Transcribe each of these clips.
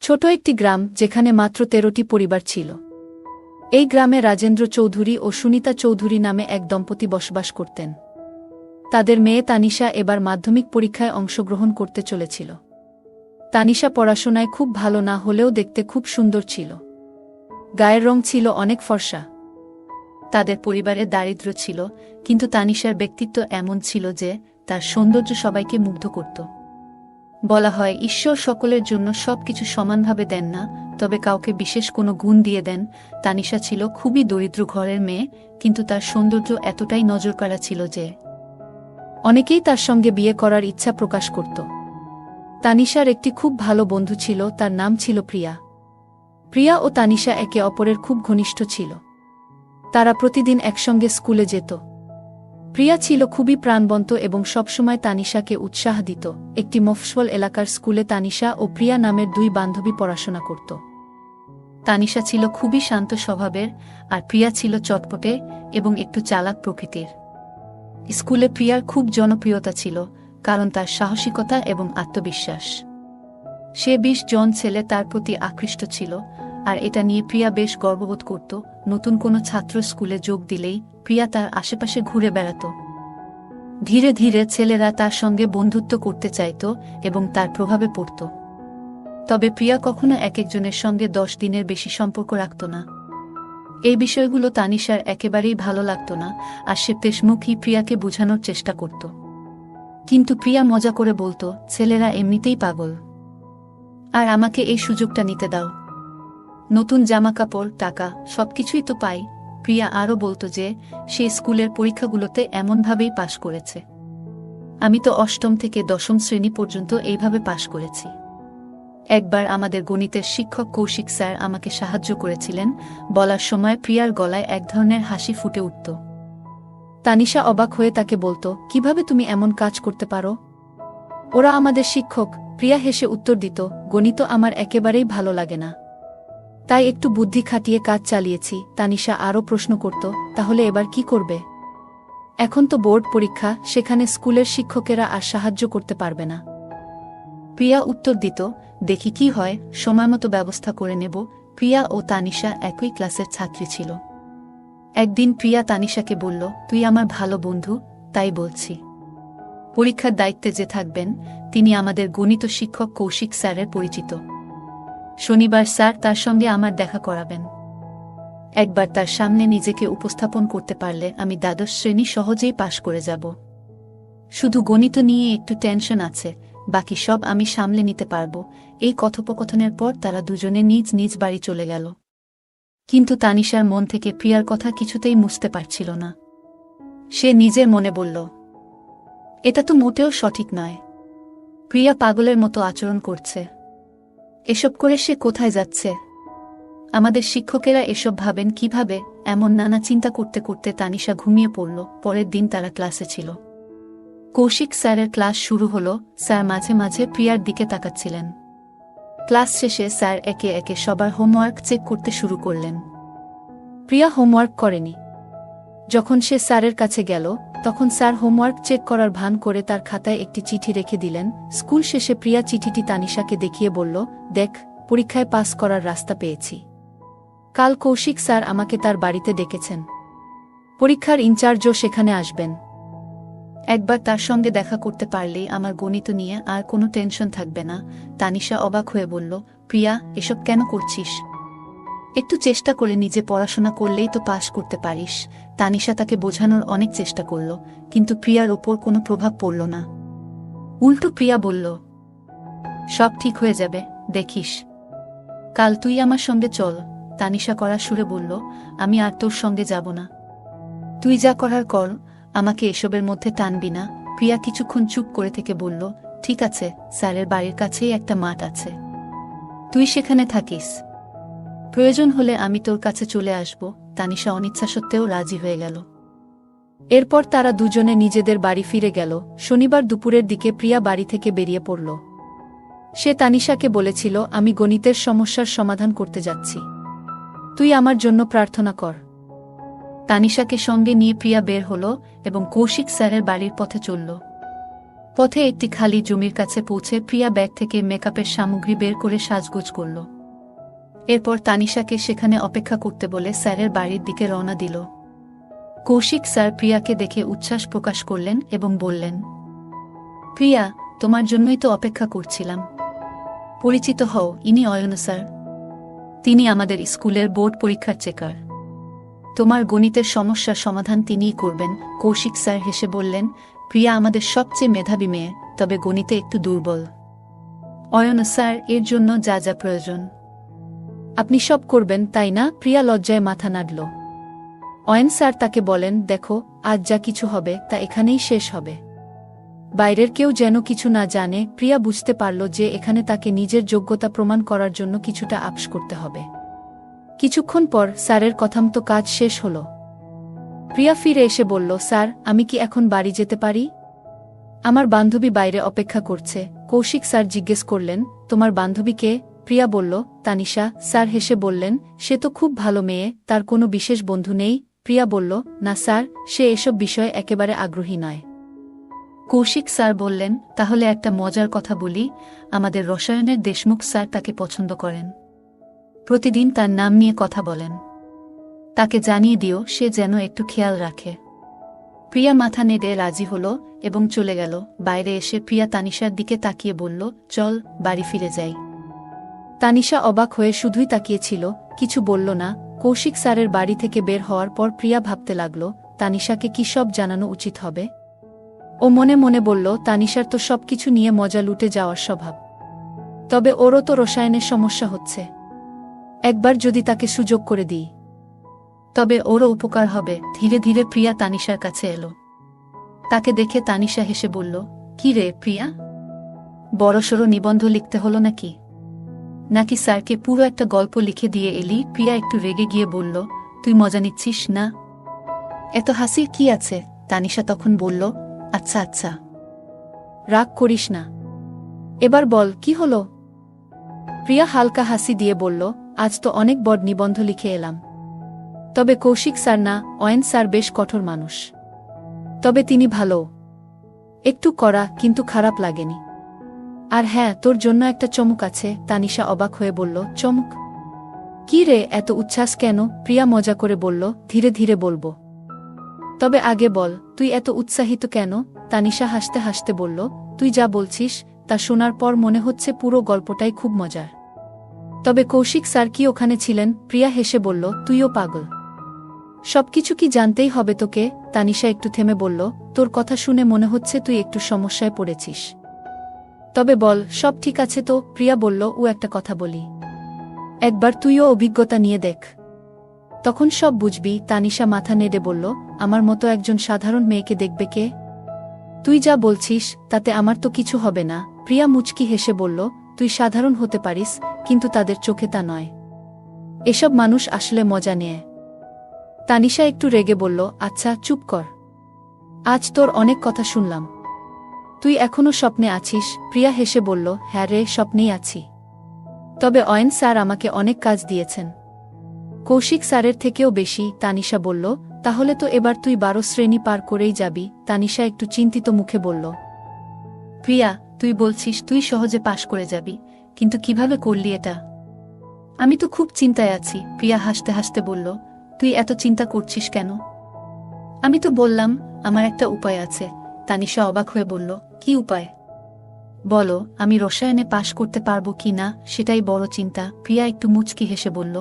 ছোট একটি গ্রাম যেখানে মাত্র ১৩টি পরিবার ছিল। এই গ্রামে রাজেন্দ্র চৌধুরী ও সুনিতা চৌধুরী নামে এক দম্পতি বসবাস করতেন। তাদের মেয়ে তানিশা এবার মাধ্যমিক পরীক্ষায় অংশগ্রহণ করতে চলেছিল। তানিশা পড়াশোনায় খুব ভালো না হলেও দেখতে খুব সুন্দর ছিল। গায়ের রং ছিল অনেক ফর্সা। তাদের পরিবারে দারিদ্র্য ছিল, কিন্তু তানিশার ব্যক্তিত্ব এমন ছিল যে তার সৌন্দর্য সবাইকে মুগ্ধ করত। বলা হয়, ঈশ্বর সকলের জন্য সবকিছু সমানভাবে দেন না, তবে কাউকে বিশেষ কোনো গুণ দিয়ে দেন। তানিশা ছিল খুবই দরিদ্র ঘরের মেয়ে, কিন্তু তার সৌন্দর্য এতটাই নজরকাড়া ছিল যে অনেকেই তার সঙ্গে বিয়ে করার ইচ্ছা প্রকাশ করত। তানিশার একটি খুব ভালো বন্ধু ছিল, তার নাম ছিল প্রিয়া। প্রিয়া ও তানিশা একে অপরের খুব ঘনিষ্ঠ ছিল। তারা প্রতিদিন একসঙ্গে স্কুলে যেত। প্রিয়া ছিল খুবই প্রাণবন্ত এবং সবসময় তানিশাকে উৎসাহ দিত। একটি মফস্বল এলাকার স্কুলে তানিশা ও প্রিয়া নামের দুই বান্ধবী পড়াশোনা করত। তানিশা ছিল খুবই শান্ত স্বভাবের, আর প্রিয়া ছিল চটপটে এবং একটু চালাক প্রকৃতির। স্কুলে প্রিয়ার খুব জনপ্রিয়তা ছিল, কারণ তার সাহসিকতা এবং আত্মবিশ্বাস। সে ২০ জন ছেলে তার প্রতি আকৃষ্ট ছিল, আর এটা নিয়ে প্রিয়া বেশ গর্ববোধ করত। নতুন কোনো ছাত্র স্কুলে যোগ দিলেই প্রিয়া তার আশেপাশে ঘুরে বেড়াত। ধীরে ধীরে ছেলেরা তার সঙ্গে বন্ধুত্ব করতে চাইত এবং তার প্রভাবে পড়ত। তবে প্রিয়া কখনো একজনের সঙ্গে ১০ দিনের বেশি সম্পর্ক রাখত না। এই বিষয়গুলো তানিশার একেবারেই ভালো লাগত না, আর সে পেশমুখী প্রিয়াকে বোঝানোর চেষ্টা করত। কিন্তু প্রিয়া মজা করে বলত, ছেলেরা এমনিতেই পাগল, আর আমাকে এই সুযোগটা নিতে দাও। নতুন জামাকাপড়, টাকা সবকিছুই তো পাই। প্রিয়া আরও বলত যে সে স্কুলের পরীক্ষাগুলোতে এমনভাবেই পাশ করেছে। আমি তো ৮ম থেকে ১০ম শ্রেণী পর্যন্ত এইভাবে পাশ করেছি। একবার আমাদের গণিতের শিক্ষক কৌশিক স্যার আমাকে সাহায্য করেছিলেন। বলার সময় প্রিয়ার গলায় এক ধরনের হাসি ফুটে উঠত। তানিশা অবাক হয়ে তাকে বলত, কিভাবে তুমি এমন কাজ করতে পারো? ওরা আমাদের শিক্ষক। প্রিয়া হেসে উত্তর দিত, গণিত আমার একেবারেই ভালো লাগে না, তাই একটু বুদ্ধি খাটিয়ে কাজ চালিয়েছি। তানিশা আরও প্রশ্ন করত, তাহলে এবার কি করবে? এখন তো বোর্ড পরীক্ষা, সেখানে স্কুলের শিক্ষকেরা আর সাহায্য করতে পারবে না। প্রিয়া উত্তর দিত, দেখি কি হয়, সময়মতো ব্যবস্থা করে নেব। প্রিয়া ও তানিশা একই ক্লাসের ছাত্রী ছিল। একদিন প্রিয়া তানিশাকে বলল, তুই আমার ভালো বন্ধু, তাই বলছি, পরীক্ষার দায়িত্বে যে থাকবেন তিনি আমাদের গণিত শিক্ষক কৌশিক স্যারের পরিচিত। শনিবার স্যার তার সঙ্গে আমার দেখা করাবেন। একবার তার সামনে নিজেকে উপস্থাপন করতে পারলে আমি দ্বাদশ শ্রেণী সহজেই পাশ করে যাব। শুধু গণিত নিয়ে একটু টেনশন আছে, বাকি সব আমি সামলে নিতে পারব। এই কথোপকথনের পর তারা দুজনে নিজ নিজ বাড়ি চলে গেল। কিন্তু তানিশার মন থেকে প্রিয়ার কথা কিছুতেই মুছতে পারছিল না। সে নিজের মনে বলল, এটা তো মোটেও সঠিক নয়। প্রিয়া পাগলের মতো আচরণ করছে। এসব করে সে কোথায় যাচ্ছে? আমাদের শিক্ষকেরা এসব ভাবেন কিভাবে? এমন নানা চিন্তা করতে করতে তানিশা ঘুমিয়ে পড়ল। পরের দিন তারা ক্লাসে ছিল। কৌশিক স্যারের ক্লাস শুরু হলো। স্যার মাঝে মাঝে প্রিয়ার দিকে তাকাচ্ছিলেন। ক্লাস শেষে স্যার একে একে সবার হোমওয়ার্ক চেক করতে শুরু করলেন। প্রিয়া হোমওয়ার্ক করেনি। যখন সে স্যারের কাছে গেল, তখন স্যার হোমওয়ার্ক চেক করার ভান করে তার খাতায় একটি চিঠি রেখে দিলেন। স্কুল শেষে প্রিয়া চিঠিটি তানিশাকে দেখিয়ে বলল, দেখ, পরীক্ষায় পাস করার রাস্তা পেয়েছি। কাল কৌশিক স্যার আমাকে তার বাড়িতে ডেকেছেন। পরীক্ষার ইনচার্জও সেখানে আসবেন। একবার তার সঙ্গে দেখা করতে পারলেই আমার গণিত নিয়ে আর কোনো টেনশন থাকবে না। তানিশা অবাক হয়ে বলল, প্রিয়া, এসব কেন করছিস? একটু চেষ্টা করে নিজে পড়াশোনা করলেই তো পাশ করতে পারিস। তানিশা তাকে বোঝানোর অনেক চেষ্টা করল, কিন্তু প্রিয়ার ওপর কোনো প্রভাব পড়ল না। উল্টো প্রিয়া বলল, সব ঠিক হয়ে যাবে, দেখিস। কাল তুই আমার সঙ্গে চল। তানিশা কড়া সুরে বলল, আমি আর তোর সঙ্গে যাব না। তুই যা করার কর, আমাকে এসবের মধ্যে টানবি না। প্রিয়া কিছুক্ষণ চুপ করে থেকে বলল, ঠিক আছে, স্যারের বাড়ির কাছেই একটা মাঠ আছে, তুই সেখানে থাকিস। প্রয়োজন হলে আমি তোর কাছে চলে আসব। তানিশা অনিচ্ছা সত্ত্বেও রাজি হয়ে গেল। এরপর তারা দুজনে নিজেদের বাড়ি ফিরে গেল। শনিবার দুপুরের দিকে প্রিয়া বাড়ি থেকে বেরিয়ে পড়ল। সে তানিশাকে বলেছিল, আমি গণিতের সমস্যার সমাধান করতে যাচ্ছি, তুই আমার জন্য প্রার্থনা কর। তানিশাকে সঙ্গে নিয়ে প্রিয়া বের হল এবং কৌশিক স্যারের বাড়ির পথে চলল। পথে একটি খালি জমির কাছে পৌঁছে প্রিয়া ব্যাগ থেকে মেকআপের সামগ্রী বের করে সাজগোজ করল। এরপর তানিশাকে সেখানে অপেক্ষা করতে বলে স্যারের বাড়ির দিকে রওনা দিল। কৌশিক স্যার প্রিয়াকে দেখে উচ্ছ্বাস প্রকাশ করলেন এবং বললেন, প্রিয়া, তোমার জন্যই তো অপেক্ষা করছিলাম। পরিচিত হও, ইনি অয়ন স্যার। তিনি আমাদের স্কুলের বোর্ড পরীক্ষার চেকার। তোমার গণিতের সমস্যার সমাধান তিনিই করবেন। কৌশিক স্যার হেসে বললেন, প্রিয়া আমাদের সবচেয়ে মেধাবী মেয়ে, তবে গণিতে একটু দুর্বল। অয়ন স্যার, এর জন্য যা যা প্রয়োজন আপনি সব করবেন, তাই না? প্রিয়া লজ্জায় মাথা নাড়ল। অয়ন স্যার তাকে বলেন, দেখো, আজ যা কিছু হবে তা এখানেই শেষ হবে। বাইরের কেউ যেন কিছু না জানে। প্রিয়া বুঝতে পারল যে এখানে তাকে নিজের যোগ্যতা প্রমাণ করার জন্য কিছুটা আপস করতে হবে। কিছুক্ষণ পর স্যারের কথামতো কাজ শেষ হল। প্রিয়া ফিরে এসে বলল, স্যার, আমি কি এখন বাড়ি যেতে পারি? আমার বান্ধবী বাইরে অপেক্ষা করছে। কৌশিক স্যার জিজ্ঞেস করলেন, তোমার বান্ধবী কে? প্রিয়া বলল, তানিশা। স্যার হেসে বললেন, সে তো খুব ভালো মেয়ে, তার কোনো বিশেষ বন্ধু নেই? প্রিয়া বলল, না স্যার, সে এসব বিষয়ে একেবারে আগ্রহী নয়। কৌশিক স্যার বললেন, তাহলে একটা মজার কথা বলি, আমাদের রসায়নের দেশমুখ স্যার তাকে পছন্দ করেন। প্রতিদিন তার নাম নিয়ে কথা বলেন। তাকে জানিয়ে দিও সে যেন একটু খেয়াল রাখে। প্রিয়া মাথা নেড়ে রাজি হল এবং চলে গেল। বাইরে এসে প্রিয়া তানিশার দিকে তাকিয়ে বলল, চল বাড়ি ফিরে যাই। তানিশা অবাক হয়ে শুধুই তাকিয়েছিল, কিছু বলল না। কৌশিক স্যারের বাড়ি থেকে বের হওয়ার পর প্রিয়া ভাবতে লাগল, তানিশাকে কি সব জানানো উচিত হবে। ও মনে মনে বলল, তানিশার তো সবকিছু নিয়ে মজা লুটে যাওয়ার স্বভাব। তবে ওরও তো রসায়নের সমস্যা হচ্ছে। একবার যদি তাকে সুযোগ করে দিই, তবে ওরও উপকার হবে। ধীরে ধীরে প্রিয়া তানিশার কাছে এলো। তাকে দেখে তানিশা হেসে বলল, কি রে প্রিয়া, বড়সড় নিবন্ধ লিখতে হলো নাকি? নাকি স্যারকে পুরো একটা গল্প লিখে দিয়ে এলি? প্রিয়া একটু রেগে গিয়ে বলল, তুই মজা নিচ্ছিস না? এত হাসির কি আছে? তানিশা তখন বলল, আচ্ছা আচ্ছা, রাগ করিস না, এবার বল কি হলো। প্রিয়া হালকা হাসি দিয়ে বলল, আজ তো অনেক বড় নিবন্ধ লিখে এলাম। তবে কৌশিক স্যার না, অয়ন স্যার বেশ কঠোর মানুষ। তবে তিনি ভালো, একটু কড়া, কিন্তু খারাপ লাগেনি। আর হ্যাঁ, তোর জন্য একটা চমক আছে। তানিশা অবাক হয়ে বলল, চমক? কি রে, এত উচ্ছ্বাস কেন? প্রিয়া মজা করে বলল, ধীরে ধীরে বলবো। তবে আগে বল, তুই এত উৎসাহিত কেন? তানিশা হাসতে হাসতে বলল, তুই যা বলছিস তা শোনার পর মনে হচ্ছে পুরো গল্পটাই খুব মজার। তবে কৌশিক স্যার কি ওখানে ছিলেন? প্রিয়া হেসে বলল, তুইও পাগল, সবকিছু কি জানতেই হবে তোকে? তানিশা একটু থেমে বলল, তোর কথা শুনে মনে হচ্ছে তুই একটু সমস্যায় পড়েছিস। তবে বল, সব ঠিক আছে তো? প্রিয়া বলল, ও একটা কথা বলি, একবার তুইও অভিজ্ঞতা নিয়ে দেখ, তখন সব বুঝবি। তানিশা মাথা নেড়ে বলল, আমার মতো একজন সাধারণ মেয়েকে দেখবে কে? তুই যা বলছিস তাতে আমার তো কিছু হবে না। প্রিয়া মুচকি হেসে বলল, তুই সাধারণ হতে পারিস, কিন্তু তাদের চোখে তা নয়। এসব মানুষ আসলে মজা নেয়। তানিশা একটু রেগে বলল, আচ্ছা চুপ কর, আজ তোর অনেক কথা শুনলাম, তুই এখনো স্বপ্নে আছিস? প্রিয়া হেসে বলল, হ্যাঁ রে, স্বপ্নেই আছি। তবে অয়ন স্যার আমাকে অনেক কাজ দিয়েছেন, কৌশিক স্যারের থেকেও বেশি। তানিশা বলল, তাহলে তো এবার তুই 12 শ্রেণী পার করেই যাবি। তানিশা একটু চিন্তিত মুখে বলল, প্রিয়া, তুই বলছিস তুই সহজে পাশ করে যাবি, কিন্তু কিভাবে করলি এটা? আমি তো খুব চিন্তায় আছি। প্রিয়া হাসতে হাসতে বলল, তুই এত চিন্তা করছিস কেন? আমি তো বললাম আমার একটা উপায় আছে। তানিশা অবাক হয়ে বলল, কি উপায়? বলো, আমি রসায়নে পাশ করতে পারবো কি না সেটাই বড় চিন্তা। প্রিয়া একটু মুচকি হেসে বলল,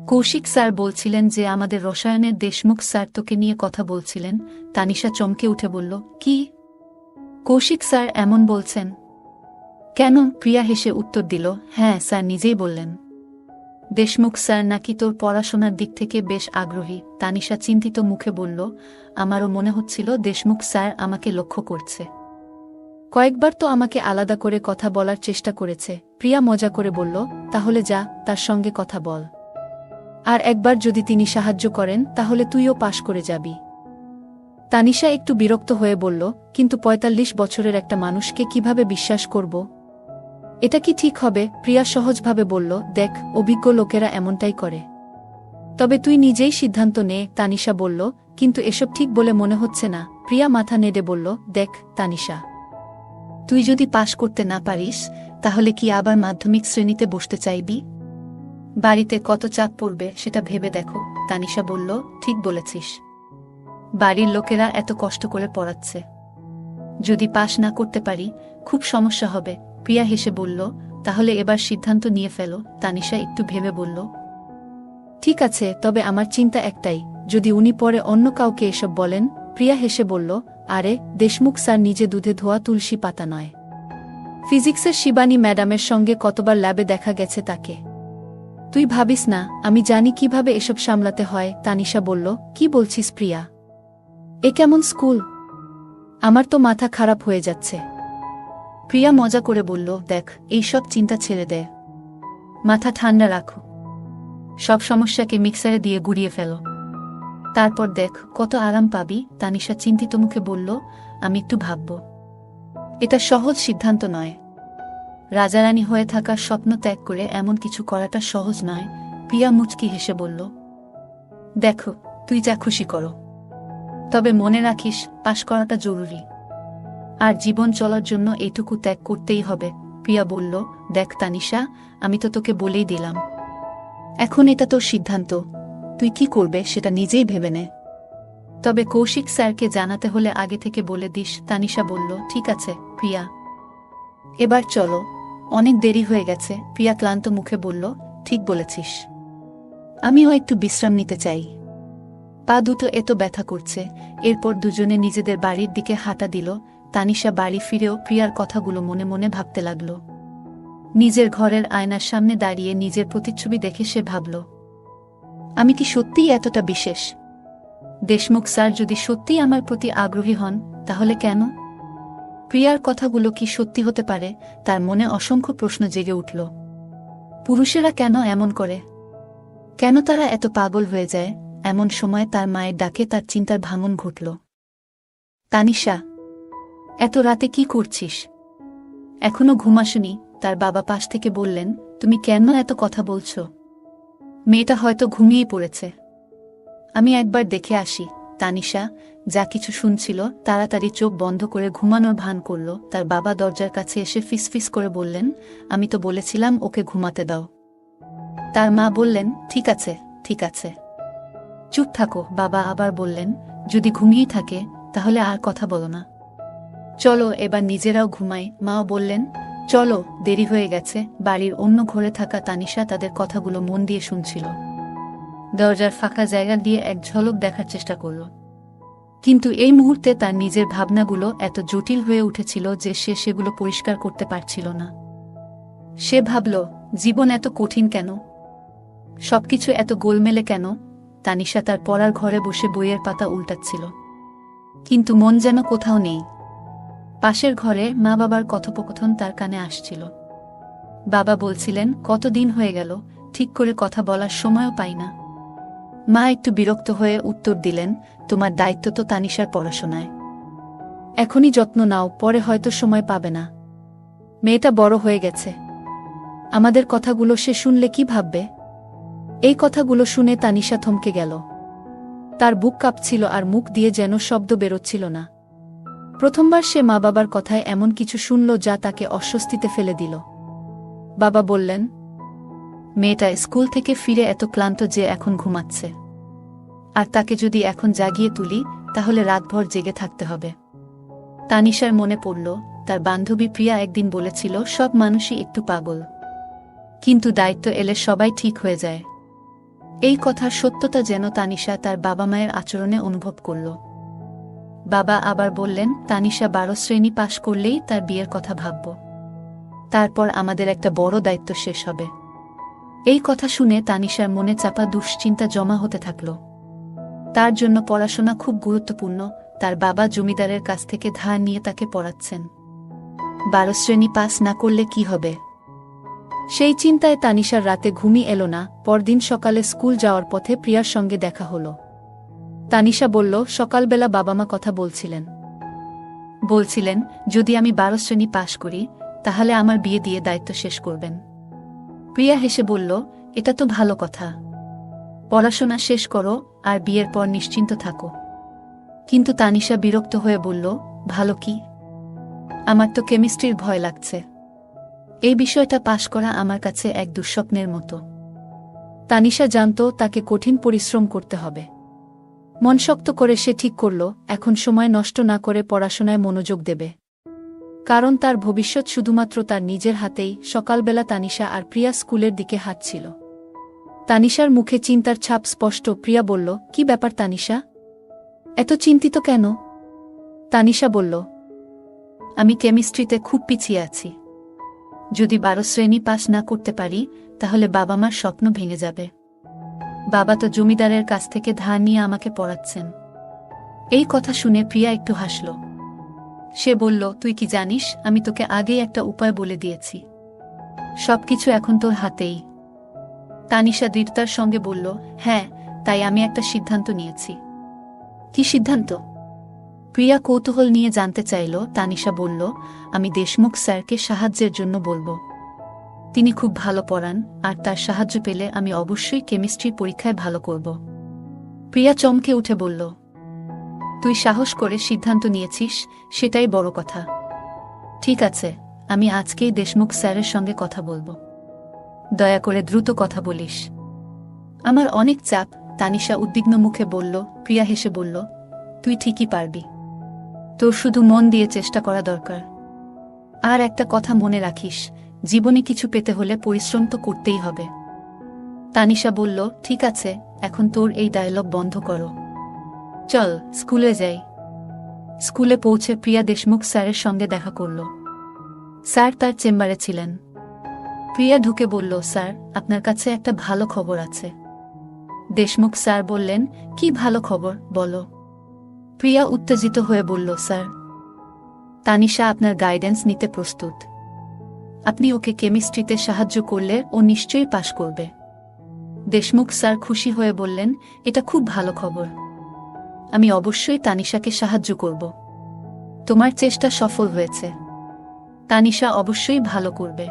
কৌশিক স্যার বলছিলেন যে আমাদের রসায়নের দেশমুখ স্যার তোকে নিয়ে কথা বলছিলেন। তানিশা চমকে উঠে বলল, কি? কৌশিক স্যার এমন বলছেন? কেন? প্রিয়া হেসে উত্তর দিল, হ্যাঁ, স্যার নিজেই বললেন। দেশমুখ স্যার নাকি তোর পড়াশোনার দিক থেকে বেশ আগ্রহী। তানিশা চিন্তিত মুখে বলল, আমারও মনে হচ্ছিল দেশমুখ স্যার আমাকে লক্ষ্য করছে। কয়েকবার তো আমাকে আলাদা করে কথা বলার চেষ্টা করেছে। প্রিয়া মজা করে বলল, তাহলে যা, তার সঙ্গে কথা বল। আর একবার যদি তিনি সাহায্য করেন তাহলে তুইও পাশ করে যাবি। তানিশা একটু বিরক্ত হয়ে বলল, কিন্তু ৪৫ বছরের একটা মানুষকে কিভাবে বিশ্বাস করব? এটা কি ঠিক হবে? প্রিয়া সহজভাবে বলল, দেখ, অভিজ্ঞ লোকেরা এমনটাই করে। তবে তুই নিজেই সিদ্ধান্ত নে। তানিশা বলল, কিন্তু এসব ঠিক বলে মনে হচ্ছে না। প্রিয়া মাথা নেড়ে বলল, দেখ তানিশা, তুই যদি পাশ করতে না পারিস তাহলে কি আবার মাধ্যমিক শ্রেণীতে বসতে চাইবি? বাড়িতে কত চাপ পড়বে সেটা ভেবে দেখো। তানিশা বলল, ঠিক বলেছিস। বাড়ির লোকেরা এত কষ্ট করে পড়াচ্ছে, যদি পাশ না করতে পারি খুব সমস্যা হবে। প্রিয়া হেসে বলল, তাহলে এবার সিদ্ধান্ত নিয়ে ফেলো। তানিশা একটু ভেবে বলল, ঠিক আছে, তবে আমার চিন্তা একটাই, যদি উনি পরে অন্য কাউকে এসব বলেন। প্রিয়া হেসে বলল, আরে দেশমুখ স্যার নিজে দুধে ধোয়া তুলসী পাতা নয়। ফিজিক্সের শিবানী ম্যাডামের সঙ্গে কতবার ল্যাবে দেখা গেছে তাকে। তুই ভাবিস না আমি জানি কিভাবে এসব সামলাতে হয়। তানিশা বলল, কি বলছিস প্রিয়া? এ কেমন স্কুল? আমার তো মাথা খারাপ হয়ে যাচ্ছে। প্রিয়া মজা করে বলল, দেখ, এইসব চিন্তা ছেড়ে দে, মাথা ঠান্ডা রাখো, সব সমস্যাকে মিক্সারে দিয়ে গুড়িয়ে ফেলো, তারপর দেখ কত আরাম পাবি। তানিশা চিন্তিত মুখে বলল, আমি একটু ভাবব। এটা সহজ সিদ্ধান্ত নয়। রাজারানী হয়ে থাকার স্বপ্ন ত্যাগ করে এমন কিছু করাটা সহজ নয়। প্রিয়া মুচকি হেসে বলল, দেখো, তুই যা খুশি করো, তবে মনে রাখিস পাশ করাটা জরুরি, আর জীবন চলার জন্য এইটুকু ত্যাগ করতেই হবে। প্রিয়া বলল, দেখ তানিশা, আমি তো তোকে বলেই দিলাম, এখন এটা তোর সিদ্ধান্ত, তুই কি করবে সেটা নিজেই ভেবে নে। তবে কৌশিক স্যারকে জানাতে হলে আগে থেকে বলে দিস। তানিশা বলল, ঠিক আছে প্রিয়া, এবার চলো, অনেক দেরি হয়ে গেছে। প্রিয়া ক্লান্ত মুখে বলল, ঠিক বলেছিস, আমিও একটু বিশ্রাম নিতে চাই, পা দুটো এত ব্যথা করছে। এরপর দুজনে নিজেদের বাড়ির দিকে হাঁটা দিল। তানিশা বাড়ি ফিরেও প্রিয়ার কথাগুলো মনে মনে ভাবতে লাগল। নিজের ঘরের আয়নার সামনে দাঁড়িয়ে নিজের প্রতিচ্ছবি দেখে সে ভাবল, আমি কি সত্যিই এতটা বিশেষ? দেশমুখ স্যার যদি সত্যিই আমার প্রতি আগ্রহী হন, তাহলে কেন? প্রিয়ার কথাগুলো কি সত্যি হতে পারে? তার মনে অসংখ্য প্রশ্ন জেগে উঠল। পুরুষেরা কেন এমন করে? কেন তারা এত পাগল হয়ে যায়? এমন সময় তার মায়ের ডাকে তার চিন্তার ভাঙন ঘটল। তানিশা, এত রাতে কি করছিস? এখনো ঘুমাসনি? তার বাবা পাশ থেকে বললেন, তুমি কেন এত কথা বলছো? মেয়েটা হয়তো ঘুমিয়েই পড়েছে, আমি একবার দেখে আসি। তানিশা যা কিছু শুনছিল তাড়াতাড়ি চোখ বন্ধ করে ঘুমানোর ভান করল। তার বাবা দরজার কাছে এসে ফিসফিস করে বললেন, আমি তো বলেছিলাম ওকে ঘুমাতে দাও। তার মা বললেন, ঠিক আছে ঠিক আছে, চুপ থাকো। বাবা আবার বললেন, যদি ঘুমিয়েই থাকে তাহলে আর কথা বলো না, চলো এবার নিজেরাও ঘুমাই। মাও বললেন, চলো, দেরি হয়ে গেছে। বাড়ির অন্য ঘরে থাকা তানিশা তাদের কথাগুলো মন দিয়ে শুনছিল। দরজার ফাঁকা জায়গা দিয়ে এক ঝলক দেখার চেষ্টা করল, কিন্তু এই মুহূর্তে তার নিজের ভাবনাগুলো এত জটিল হয়ে উঠেছিল যে সে সেগুলো পরিষ্কার করতে পারছিল না। সে ভাবল, জীবন এত কঠিন কেন? সবকিছু এত গোলমেলে কেন? তানিশা তার পড়ার ঘরে বসে বইয়ের পাতা উল্টাচ্ছিল, কিন্তু মন যেন কোথাও নেই। পাশের ঘরে মা বাবার কথোপকথন তার কানে আসছিল। বাবা বলছিলেন, কতদিন হয়ে গেল, ঠিক করে কথা বলার সময়ও পাই না। মা একটু বিরক্ত হয়ে উত্তর দিলেন, তোমার দায়িত্ব তো তানিশার পড়াশোনায়, এখনই যত্ন নাও, পরে হয়তো সময় পাবে না। মেয়েটা বড় হয়ে গেছে, আমাদের কথাগুলো সে শুনলে কি ভাববে? এই কথাগুলো শুনে তানিশা থমকে গেল। তার বুক কাঁপছিল আর মুখ দিয়ে যেন শব্দ বেরোচ্ছিল না। প্রথমবার সে মা বাবার কথায় এমন কিছু শুনল যা তাকে অস্বস্তিতে ফেলে দিল। বাবা বললেন, মেয়েটা স্কুল থেকে ফিরে এত ক্লান্ত যে এখন ঘুমাচ্ছে, আর তাকে যদি এখন জাগিয়ে তুলি তাহলে রাতভর জেগে থাকতে হবে। তানিশার মনে পড়ল, তার বান্ধবী প্রিয়া একদিন বলেছিল, সব মানুষই একটু পাগল, কিন্তু দায়িত্ব এলে সবাই ঠিক হয়ে যায়। এই কথার সত্যতা যেন তানিশা তার বাবা মায়ের আচরণে অনুভব করল। বাবা আবার বললেন, তানিশা 12 শ্রেণী পাশ করলেই তার বিয়ের কথা ভাবব, তারপর আমাদের একটা বড় দায়িত্ব শেষ হবে। এই কথা শুনে তানিশার মনে চাপা দুশ্চিন্তা জমা হতে থাকল। তার জন্য পড়াশোনা খুব গুরুত্বপূর্ণ। তার বাবা জমিদারের কাছ থেকে ধার নিয়ে তাকে পড়াচ্ছেন। 12 শ্রেণী পাস না করলে কি হবে? সেই চিন্তায় তানিশার রাতে ঘুমই এলো না। পরদিন সকালে স্কুল যাওয়ার পথে প্রিয়ার সঙ্গে দেখা হলো। তানিশা বলল, সকালবেলা বাবা মা কথা বলছিলেন যদি আমি 12 শ্রেণী পাশ করি তাহলে আমার বিয়ে দিয়ে দায়িত্ব শেষ করবেন। প্রিয়া হেসে বলল, এটা তো ভালো কথা, পড়াশোনা শেষ করো আর বিয়ের পর নিশ্চিন্ত থাকো। কিন্তু তানিশা বিরক্ত হয়ে বলল, ভালো কি? আমার তো কেমিস্ট্রির ভয় লাগছে। এই বিষয়টা পাশ করা আমার কাছে এক দুঃস্বপ্নের মতো। তানিশা জানত তাকে কঠিন পরিশ্রম করতে হবে। মন শক্ত করে সে ঠিক করল এখন সময় নষ্ট না করে পড়াশোনায় মনোযোগ দেবে। কারণ তার ভবিষ্যৎ শুধুমাত্র তার নিজের হাতেই। সকালবেলা তানিশা আর প্রিয়া স্কুলের দিকে হাঁটছিল। তানিশার মুখে চিন্তার ছাপ স্পষ্ট। প্রিয়া বলল, কি ব্যাপার তানিশা? এত চিন্তিত কেন? তানিশা বলল, আমি কেমিস্ট্রিতে খুব পিছিয়ে আছি। যদি 12 শ্রেণী পাস না করতে পারি তাহলে বাবা মার স্বপ্ন ভেঙে যাবে। বাবা তো জমিদারের কাছ থেকে ধার নিয়ে আমাকে পড়াচ্ছেন। এই কথা শুনে প্রিয়া একটু হাসল। সে বলল, তুই কি জানিস, আমি তোকে আগেই একটা উপায় বলে দিয়েছি। সবকিছু এখন তোর হাতেই। তানিশা দৃঢ়তার সঙ্গে বলল, হ্যাঁ, তাই আমি একটা সিদ্ধান্ত নিয়েছি। কি সিদ্ধান্ত? প্রিয়া কৌতূহল নিয়ে জানতে চাইল। তানিশা বলল, আমি দেশমুখ স্যারকে সাহায্যের জন্য বলবো। তিনি খুব ভালো পড়ান, আর তার সাহায্য পেলে আমি অবশ্যই কেমিস্ট্রি পরীক্ষায় ভালো করব। প্রিয়া চমকে উঠে বলল, তুই সাহস করে সিদ্ধান্ত নিয়েছিস, সেটাই বড় কথা। ঠিক আছে, আমি আজকেই দেশমুখ স্যারের সঙ্গে কথা বলবো। দয়া করে দ্রুত কথা বলিস। আমার অনেক চাপ, তানিশা উদ্বিগ্ন মুখে বলল। প্রিয়া হেসে বলল, তুই ঠিকই পারবি। তোর শুধু মন দিয়ে চেষ্টা করা দরকার। আর একটা কথা মনে রাখিস, জীবনে কিছু পেতে হলে পরিশ্রম তো করতেই হবে। তানিশা বলল, ঠিক আছে, এখন তোর এই ডায়লগ বন্ধ করো। চল স্কুলে যাই। স্কুলে পৌঁছে প্রিয়া দেশমুখ স্যারের সঙ্গে দেখা করল। স্যার তার চেম্বারে ছিলেন। প্রিয়া ঢুকে বলল, স্যার, আপনার কাছে একটা ভালো খবর আছে। দেশমুখ স্যার বললেন, কি ভালো খবর, বলো। প্রিয়া উত্তেজিত হয়ে বলল, স্যার, তানিশা আপনার গাইডেন্স নিতে প্রস্তুত। আপনি ওকে কেমিস্ট্রিতে সাহায্য করলে ও নিশ্চয়ই পাশ করবে। দেশমুখ স্যার খুশি হয়ে বললেন, এটা খুব ভালো খবর। আমি অবশ্যই তানিশাকে সাহায্য করব। তোমার চেষ্টা সফল হয়েছে। তানিশা অবশ্যই ভালো করবে।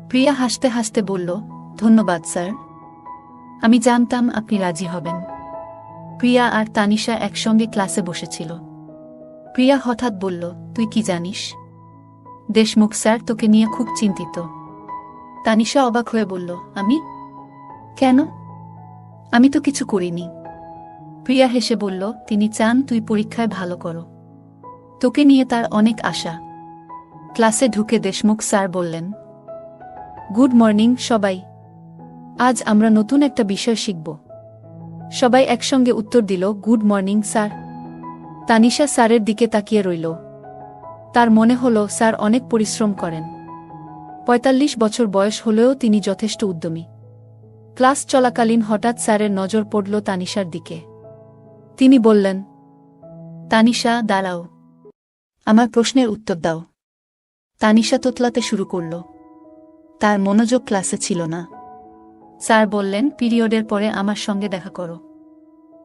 প্রিয়া হাসতে হাসতে বলল, ধন্যবাদ স্যার। আমি জানতাম আপনি রাজি হবেন। প্রিয়া আর তানিশা একসঙ্গে ক্লাসে বসেছিল। প্রিয়া হঠাৎ বলল, তুই কি জানিস? দেশমুখ স্যার তোকে নিয়ে খুব চিন্তিত। তানিশা অবাক হয়ে বলল, আমি? কেন? আমি তো কিছু করিনি। প্রিয়া হেসে বলল, তিনি চান তুই পরীক্ষায় ভালো করো। তোকে নিয়ে তার অনেক আশা। ক্লাসে ঢুকে দেশমুখ স্যার বললেন, গুড মর্নিং সবাই। আজ আমরা নতুন একটা বিষয় শিখব। সবাই একসঙ্গে উত্তর দিল, গুড মর্নিং স্যার। তানিশা স্যারের দিকে তাকিয়ে রইল। তার মনে হল স্যার অনেক পরিশ্রম করেন। ৪৫ বছর বয়স হলেও তিনি যথেষ্ট উদ্যমী। ক্লাস চলাকালীন হঠাৎ স্যারের নজর পড়ল তানিশার দিকে। তিনি বললেন, তানিশা, দাঁড়াও, আমার প্রশ্নের উত্তর দাও। তানিশা তোতলাতে শুরু করল। তার মনোযোগ ক্লাসে ছিল না। স্যার বললেন, পিরিয়ডের পরে আমার সঙ্গে দেখা করো।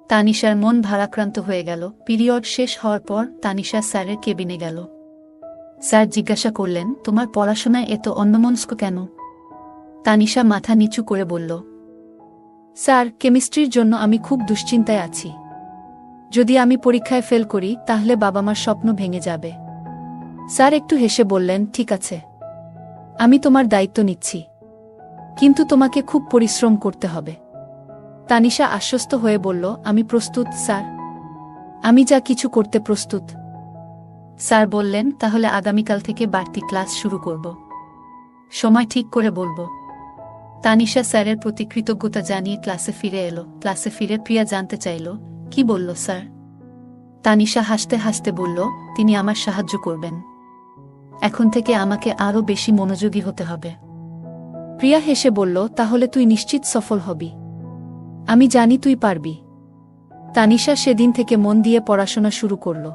তানিশার মন ভারাক্রান্ত হয়ে গেল। পিরিয়ড শেষ হওয়ার পর তানিশা স্যারের কেবিনে গেল। স্যার জিজ্ঞাসা করলেন, তোমার পড়াশোনায় এত অন্যমনস্ক কেন? তানিশা মাথা নিচু করে বলল, স্যার, কেমিস্ট্রির জন্য আমি খুব দুশ্চিন্তায় আছি। যদি আমি পরীক্ষায় ফেল করি তাহলে বাবা মার স্বপ্ন ভেঙে যাবে। স্যার একটু হেসে বললেন, ঠিক আছে, আমি তোমার দায়িত্ব নিচ্ছি, কিন্তু তোমাকে খুব পরিশ্রম করতে হবে। তানিশা আশ্বস্ত হয়ে বলল, আমি প্রস্তুত স্যার, আমি যা কিছু করতে প্রস্তুত। স্যার বললেন, তাহলে আগামীকাল থেকে বাড়তি ক্লাস শুরু করব। সময় ঠিক করে বলবো। তানিশা স্যারের প্রতি কৃতজ্ঞতা জানিয়ে ক্লাসে ফিরে এলো। ক্লাসে ফিরে প্রিয়া জানতে চাইল, কি বলল স্যার? তানিশা হাসতে হাসতে বলল, তিনি আমার সাহায্য করবেন। এখন থেকে আমাকে আরও বেশি মনোযোগী হতে হবে। প্রিয়া হেসে বলল, তাহলে তুই নিশ্চিত সফল হবি। আমি জানি তুই পারবি। তানিশা সেদিন থেকে মন দিয়ে পড়াশোনা শুরু করল।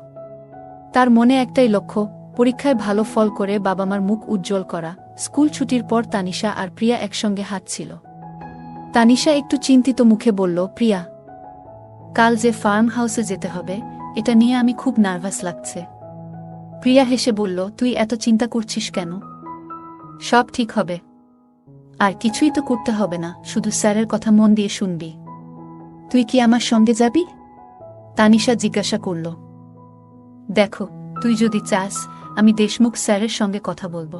তার মনে একটাই লক্ষ্য, পরীক্ষায় ভালো ফল করে বাবা মার মুখ উজ্জ্বল করা। স্কুল ছুটির পর তানিশা আর প্রিয়া একসঙ্গে হাঁটছিল। তানিশা একটু চিন্তিত মুখে বলল, প্রিয়া, কাল যে ফার্ম হাউসে যেতে হবে, এটা নিয়ে আমি খুব নার্ভাস লাগছে। প্রিয়া হেসে বলল, তুই এত চিন্তা করছিস কেন? সব ঠিক হবে। আর কিছুই তো করতে হবে না, শুধু স্যারের কথা মন দিয়ে শুনবি। তুই কি আমার সঙ্গে যাবি? তানিশা জিজ্ঞাসা করল। দেখো, তুই যদি চাস আমি দেশমুখ স্যারের সঙ্গে কথা বলবো।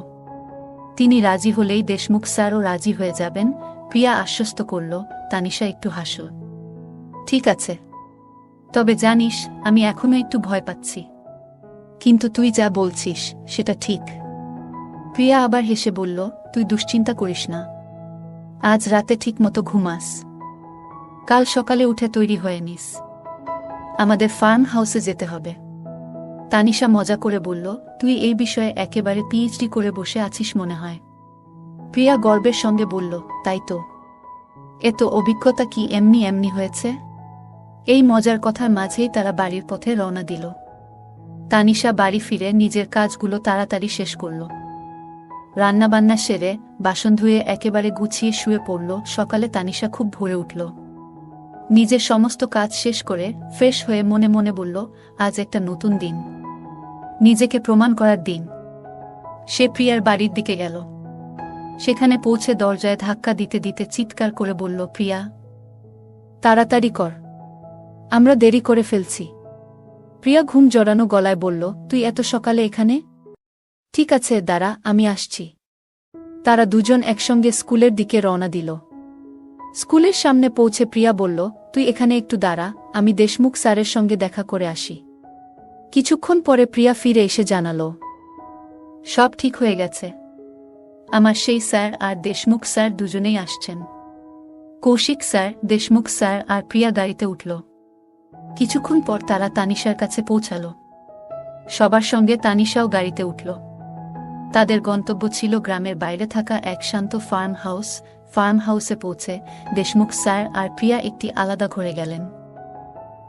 তিনি রাজি হলেই দেশমুখ স্যারও রাজি হয়ে যাবেন, প্রিয়া আশ্বস্ত করল। তানিশা একটু হাসল। ঠিক আছে, তবে জানিস আমি এখনো একটু ভয় পাচ্ছি। কিন্তু তুই যা বলছিস সেটা ঠিক। প্রিয়া আবার হেসে বলল, তুই দুশ্চিন্তা করিস না, আজ রাতে ঠিক মতো ঘুমাস, কাল সকালে উঠে তৈরি হয়ে নিস, আমাদের ফার্ম হাউসে যেতে হবে। তানিশা মজা করে বলল, তুই এই বিষয়ে একেবারে পিএইচডি করে বসে আছিস মনে হয়। প্রিয়া গর্বের সঙ্গে বলল, তাই তো, এত অভিজ্ঞতা কি এমনি এমনি হয়েছে? এই মজার কথার মাঝেই তারা বাড়ির পথে রওনা দিল। তানিশা বাড়ি ফিরে নিজের কাজগুলো তাড়াতাড়ি শেষ করল। রান্নাবান্না সেরে বাসন ধুয়ে একেবারে গুছিয়ে শুয়ে পড়ল। সকালে তানিশা খুব ভোরে উঠল। নিজের সমস্ত কাজ শেষ করে ফ্রেশ হয়ে মনে মনে বলল, আজ একটা নতুন দিন, নিজেকে প্রমাণ করার দিন। সে প্রিয়ার বাড়ির দিকে গেল। সেখানে পৌঁছে দরজায় ধাক্কা দিতে দিতে চিৎকার করে বলল, প্রিয়া, তাড়াতাড়ি কর, আমরা দেরি করে ফেলছি। প্রিয়া ঘুম জড়ানো গলায় বলল, তুই এত সকালে এখানে? ঠিক আছে, দাঁড়া, আমি আসছি। তারা দুজন একসঙ্গে স্কুলের দিকে রওনা দিল। স্কুলের সামনে পৌঁছে প্রিয়া বলল, তুই এখানে একটু দাঁড়া, আমি দেশমুখ স্যারের সঙ্গে দেখা করে আসি। কিছুক্ষণ পরে প্রিয়া ফিরে এসে জানালো, সব ঠিক হয়ে গেছে, আমার সেই স্যার আর দেশমুখ স্যার দুজনেই আসছেন। কৌশিক স্যার, দেশমুখ স্যার আর প্রিয়া গাড়িতে উঠল। কিছুক্ষণ পর তারা তানিশার কাছে পৌঁছাল। সবার সঙ্গে তানিশাও গাড়িতে উঠল। তাদের গন্তব্য ছিল গ্রামের বাইরে থাকা এক শান্ত ফার্ম হাউস। ফার্ম হাউসে পৌঁছে দেশমুখ স্যার আর প্রিয়া একটি আলাদা ঘরে গেলেন।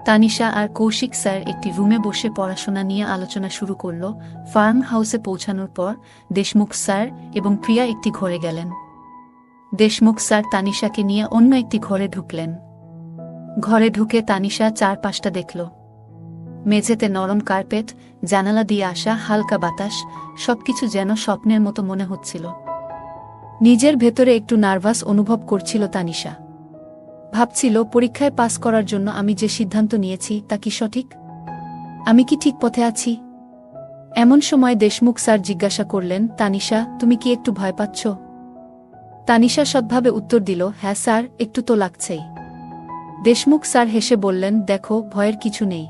তানিশা আর কৌশিক স্যার একটি রুমে বসে পড়াশোনা নিয়ে আলোচনা শুরু করল। ফার্ম হাউসে পৌঁছানোর পর দেশমুখ স্যার এবং প্রিয়া একটি ঘরে গেলেন। দেশমুখ স্যার তানিশাকে নিয়ে অন্য একটি ঘরে ঢুকলেন। ঘরে ঢুকে তানিশা চারপাশটা দেখল। মেঝেতে নরম কার্পেট, জানালা দিয়ে আসা হালকা বাতাস, সবকিছু যেন স্বপ্নের মতো মনে হচ্ছিল। নিজের ভেতরে একটু নার্ভাস অনুভব করছিল তানিশা। ভাবছিল, পরীক্ষায় পাস করার জন্য আমি যে সিদ্ধান্ত নিয়েছি তা কি সঠিক? আমি কি ঠিক পথে আছি? এমন সময় দেশমুখ স্যার জিজ্ঞাসা করলেন, তানিশা, তুমি কি একটু ভয় পাচ্ছ? তানিশা সৎভাবে উত্তর দিল, হ্যাঁ স্যার, একটু তো লাগছেই। দেশমুখ স্যার হেসে বললেন, দেখো, ভয়ের কিছু নেই,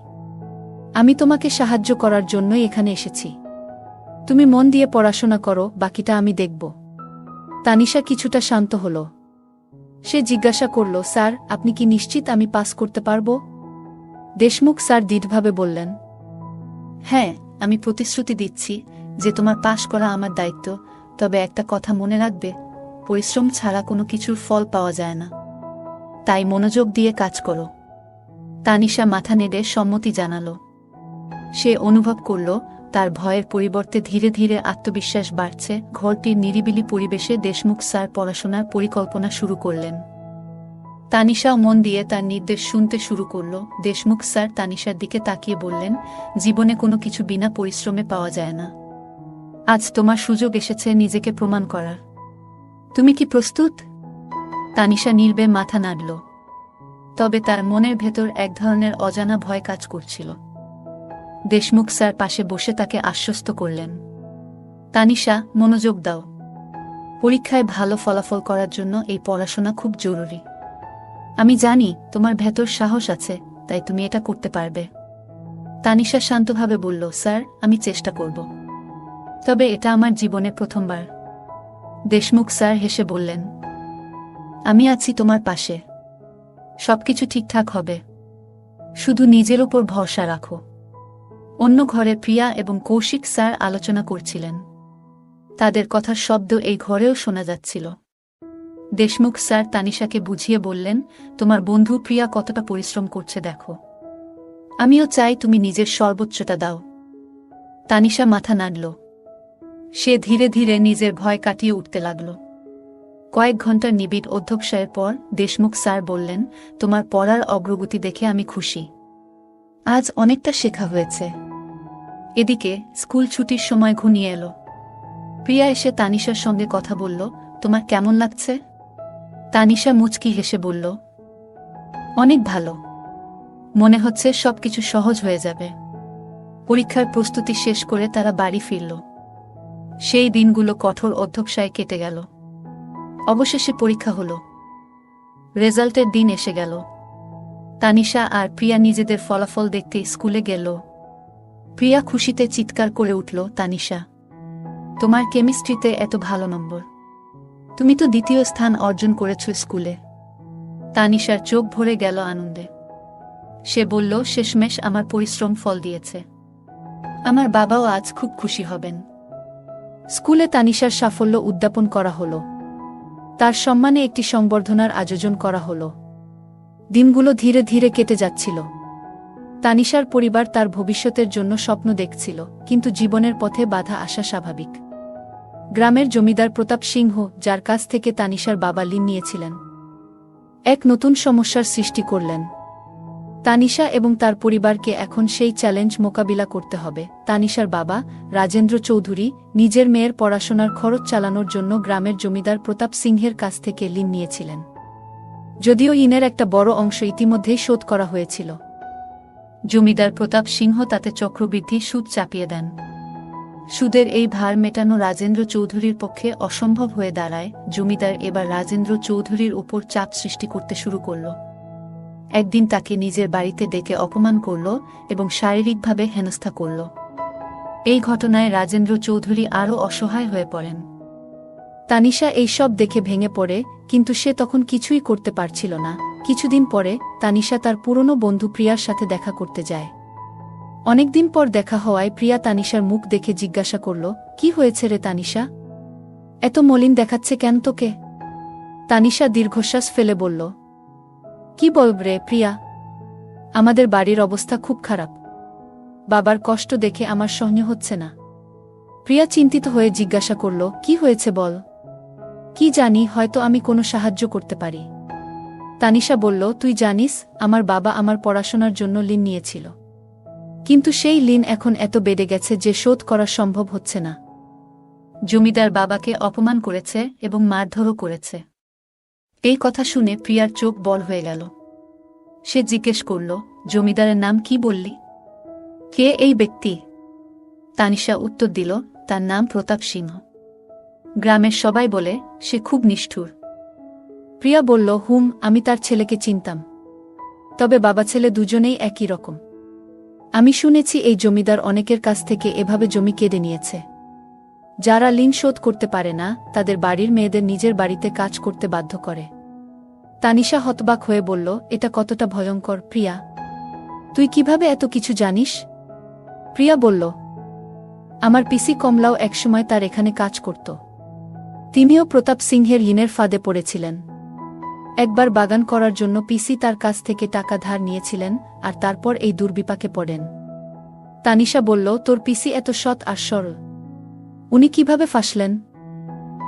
আমি তোমাকে সাহায্য করার জন্যই এখানে এসেছি। তুমি মন দিয়ে পড়াশোনা করো, বাকিটা আমি দেখব। তানিশা কিছুটা শান্ত হল। সে জিজ্ঞাসা করল, স্যার, আপনি কি নিশ্চিত আমি পাস করতে পারব? দেশমুখ স্যার দৃঢ়ভাবে বললেন, হ্যাঁ, আমি প্রতিশ্রুতি দিচ্ছি যে তোমার পাস করা আমার দায়িত্ব। তবে একটা কথা মনে রাখবে, পরিশ্রম ছাড়া কোনো কিছুর ফল পাওয়া যায় না, তাই মনোযোগ দিয়ে কাজ করো। তানিশা মাথা নেড়ে সম্মতি জানাল। সে অনুভব করল তার ভয়ের পরিবর্তে ধীরে ধীরে আত্মবিশ্বাস বাড়ছে। ঘরটির নিরিবিলি পরিবেশে দেশমুখ স্যার পড়াশোনার পরিকল্পনা শুরু করলেন। তানিশাও মন দিয়ে তার নির্দেশ শুনতে শুরু করল। দেশমুখ স্যার তানিশার দিকে তাকিয়ে বললেন, জীবনে কোনো কিছু বিনা পরিশ্রমে পাওয়া যায় না। আজ তোমার সুযোগ এসেছে নিজেকে প্রমাণ করার। তুমি কি প্রস্তুত? তানিশা নীরবে মাথা নাড়ল। তবে তার মনের ভেতর এক ধরনের অজানা ভয় কাজ করছিল। দেশমুখ স্যার পাশে বসে তাকে আশ্বস্ত করলেন, তানিশা, মনোযোগ দাও, পরীক্ষায় ভালো ফলাফল করার জন্য এই পড়াশোনা খুব জরুরি। আমি জানি তোমার ভেতর সাহস আছে, তাই তুমি এটা করতে পারবে। তানিশা শান্তভাবে বলল, স্যার, আমি চেষ্টা করব, তবে এটা আমার জীবনে প্রথমবার। দেশমুখ স্যার হেসে বললেন, আমি আছি তোমার পাশে, সবকিছু ঠিকঠাক হবে, শুধু নিজের উপর ভরসা রাখো। অন্য ঘরে প্রিয়া এবং কৌশিক স্যার আলোচনা করছিলেন। তাদের কথার শব্দ এই ঘরেও শোনা যাচ্ছিল। দেশমুখ স্যার তানিশাকে বুঝিয়ে বললেন, তোমার বন্ধু প্রিয়া কতটা পরিশ্রম করছে দেখো, আমিও চাই তুমি নিজের সর্বোচ্চটা দাও। তানিশা মাথা নাড়ল। সে ধীরে ধীরে নিজের ভয় কাটিয়ে উঠতে লাগল। কয়েক ঘন্টার নিবিড় অধ্যবসায়ের পর দেশমুখ স্যার বললেন, তোমার পড়ার অগ্রগতি দেখে আমি খুশি, আজ অনেকটা শেখা হয়েছে। এদিকে স্কুল ছুটির সময় ঘনিয়ে এলো। প্রিয়া এসে তানিশার সঙ্গে কথা বলল, তোমার কেমন লাগছে? তানিশা মুচকি হেসে বলল, অনেক ভালো, মনে হচ্ছে সবকিছু সহজ হয়ে যাবে। পরীক্ষার প্রস্তুতি শেষ করে তারা বাড়ি ফিরল। সেই দিনগুলো কঠোর অধ্যবসায়ে কেটে গেল। অবশেষে পরীক্ষা হল। রেজাল্টের দিন এসে গেল। তানিশা আর প্রিয়া নিজেদের ফলাফল দেখতে স্কুলে গেল। প্রিয়া খুশিতে চিৎকার করে উঠল, তানিশা, তোমার কেমিস্ট্রিতে এত ভালো নম্বর! তুমি তো দ্বিতীয় স্থান অর্জন করেছ স্কুলে। তানিশার চোখ ভরে গেল আনন্দে। সে বলল, শেষমেশ আমার পরিশ্রম ফল দিয়েছে। আমার বাবাও আজ খুব খুশি হবেন। স্কুলে তানিশার সাফল্য উদ্যাপন করা হল। তার সম্মানে একটি সংবর্ধনার আয়োজন করা হল। দিনগুলো ধীরে ধীরে কেটে যাচ্ছিল। তানিশার পরিবার তার ভবিষ্যতের জন্য স্বপ্ন দেখছিল, কিন্তু জীবনের পথে বাধা আসা স্বাভাবিক। গ্রামের জমিদার প্রতাপ সিংহ, যার কাছ থেকে তানিশার বাবা ঋণ নিয়েছিলেন, এক নতুন সমস্যার সৃষ্টি করলেন। তানিশা এবং তার পরিবারকে এখন সেই চ্যালেঞ্জ মোকাবিলা করতে হবে। তানিশার বাবা রাজেন্দ্র চৌধুরী নিজের মেয়ের পড়াশোনার খরচ চালানোর জন্য গ্রামের জমিদার প্রতাপ সিংহের কাছ থেকে ঋণ নিয়েছিলেন। যদিও ঋণের একটা বড় অংশ ইতিমধ্যেই শোধ করা হয়েছিল, জমিদার প্রতাপ সিংহ তাতে চক্রবৃদ্ধি সুদ চাপিয়ে দেন। সুদের এই ভার মেটানো রাজেন্দ্র চৌধুরীর পক্ষে অসম্ভব হয়ে দাঁড়ায়। জমিদার এবার রাজেন্দ্র চৌধুরীর উপর চাপ সৃষ্টি করতে শুরু করল। একদিন তাকে নিজের বাড়িতে ডেকে অপমান করল এবং শারীরিকভাবে হেনস্থা করল। এই ঘটনায় রাজেন্দ্র চৌধুরী আরও অসহায় হয়ে পড়েন। তানিশা এইসব দেখে ভেঙে পড়ে, কিন্তু সে তখন কিছুই করতে পারছিল না। কিছুদিন পরে তানিশা তার পুরনো বন্ধু প্রিয়ার সাথে দেখা করতে যায়। অনেকদিন পর দেখা হওয়ায় প্রিয়া তানিশার মুখ দেখে জিজ্ঞাসা করল, কি হয়েছে রে তানিশা? এত মলিন দেখাচ্ছে কেন তোকে? তানিশা দীর্ঘশ্বাস ফেলে বলল, কি বলব রে প্রিয়া, আমাদের বাড়ির অবস্থা খুব খারাপ। বাবার কষ্ট দেখে আমার সহ্য হচ্ছে না। প্রিয়া চিন্তিত হয়ে জিজ্ঞাসা করল, কি হয়েছে বল। কি জানি, হয়তো আমি কোনো সাহায্য করতে পারি। তানিশা বলল, তুই জানিস আমার বাবা আমার পড়াশোনার জন্য ঋণ নিয়েছিল, কিন্তু সেই ঋণ এখন এত বেড়ে গেছে যে শোধ করা সম্ভব হচ্ছে না। জমিদার বাবাকে অপমান করেছে এবং মারধরও করেছে। এই কথা শুনে প্রিয়ার চোখ বল হয়ে গেল। সে জিজ্ঞেস করল, জমিদারের নাম কি বললি? কে এই ব্যক্তি? তানিশা উত্তর দিল, তার নাম প্রতাপ সিংহ। গ্রামের সবাই বলে সে খুব নিষ্ঠুর। প্রিয়া বলল, আমি তার ছেলেকে চিনতাম, তবে বাবা ছেলে দুজনেই একই রকম। আমি শুনেছি এই জমিদার অনেকের কাছ থেকে এভাবে জমি কেড়ে নিয়েছে। যারা ঋণ শোধ করতে পারে না তাদের বাড়ির মেয়েদের নিজের বাড়িতে কাজ করতে বাধ্য করে। তানিশা হতবাক হয়ে বলল, এটা কতটা ভয়ঙ্কর প্রিয়া, তুই কিভাবে এত কিছু জানিস? প্রিয়া বলল, আমার পিসি কমলাও একসময় তার এখানে কাজ করত। তিনিও প্রতাপ সিংহের ঋণের ফাঁদে পড়েছিলেন। একবার বাগান করার জন্য পিসি তার কাছ থেকে টাকা ধার নিয়েছিলেন আর তারপর এই দুর্বিপাকে পড়েন। তানিশা বলল, তোর পিসি এত সৎ আর সরল, উনি কিভাবে ফাঁসলেন?